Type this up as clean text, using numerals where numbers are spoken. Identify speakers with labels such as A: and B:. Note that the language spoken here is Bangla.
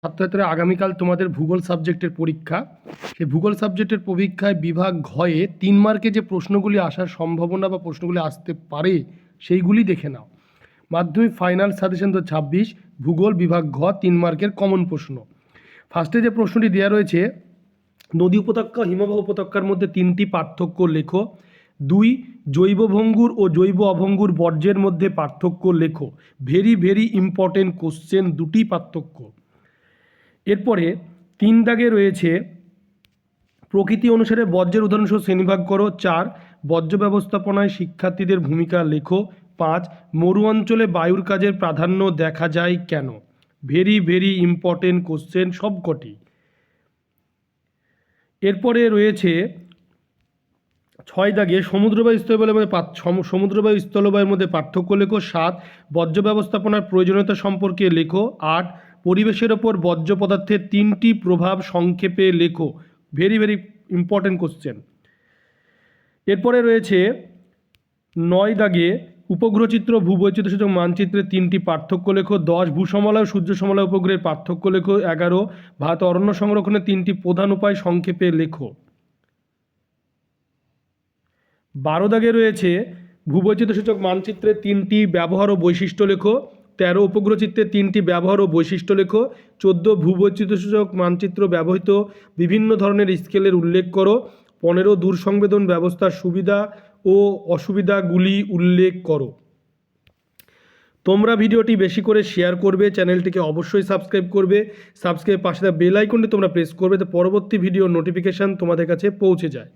A: ছাত্রছাত্রীরা আগামীকাল তোমাদের ভূগোল সাবজেক্টের পরীক্ষা। সেই ভূগোল সাবজেক্টের পরীক্ষায় বিভাগ ঘয়ে 3 মার্কে যে প্রশ্নগুলি আসার সম্ভাবনা বা প্রশ্নগুলি আসতে পারে সেইগুলি দেখে নাও। মাধ্যমিক ফাইনাল সাজেশন 2026 ভূগোল বিভাগ ঘ 3 মার্কের কমন প্রশ্ন। ফার্স্টে যে প্রশ্নটি দেওয়া রয়েছে, নদী উপত্যকা হিমবাহ উপত্যকার মধ্যে 3টি পার্থক্য লেখো। 2 জৈব ভঙ্গুর ও জৈব অভঙ্গুর বর্জ্যের মধ্যে পার্থক্য লেখো। ভেরি ভেরি ইম্পর্টেন্ট কোশ্চেন, 2টি পার্থক্য। এরপরে 3 দাগে রয়েছে প্রকৃতি অনুসারে বর্জ্যের উদাহরণসহ শ্রেণীভাগ করো। 4 বর্জ্য ব্যবস্থাপনায় শিক্ষার্থীদের ভূমিকা লেখো। 5 মরু অঞ্চলে বায়ুর কাজের প্রাধান্য দেখা যায় কেন। ভেরি ভেরি ইম্পর্টেন্ট কোশ্চেন সবকটি। এরপরে রয়েছে 6 দাগে সমুদ্রবায়ু স্থলবায়ুর মধ্যে সমুদ্রবায়ু স্থলবায়ুর মধ্যে পার্থক্য লেখো। 7 বর্জ্য ব্যবস্থাপনার প্রয়োজনীয়তা সম্পর্কে লেখো। 8 পরিবেশের ওপর বর্জ্য পদার্থের 3টি প্রভাব সংক্ষেপে লেখো। Very very important question. এরপরে রয়েছে 9 দাগে উপগ্রহচিত্র ভূবৈচিত্র্যসূচক মানচিত্রের 3টি পার্থক্য লেখো। 10 ভূসমলয় সূর্য সমলয় উপগ্রহের পার্থক্য লেখো। 11 ভারত অরণ্য সংরক্ষণের 3টি প্রধান উপায় সংক্ষেপে লেখো। 12 দাগে রয়েছে ভূবৈচিত্র্যসূচক মানচিত্রের 3টি ব্যবহার ও বৈশিষ্ট্য লেখো। 13 উপগ্রহচিত্রের 3টি ব্যবহার ও বৈশিষ্ট্য লেখো। 14 ভূবৈচিত্র্যসূচক মানচিত্র ব্যবহৃত বিভিন্ন ধরনের স্কেলের উল্লেখ করো। 15 দূরসংবেদন ব্যবস্থার সুবিধা ও অসুবিধাগুলি উল্লেখ করো। তোমরা ভিডিওটি বেশি করে শেয়ার করবে, চ্যানেলটিকে অবশ্যই সাবস্ক্রাইব করবে। সাবস্ক্রাইব পাশে বেল আইকনটি তোমরা প্রেস করবে, তো পরবর্তী ভিডিও নোটিফিকেশান তোমাদের কাছে পৌঁছে যায়।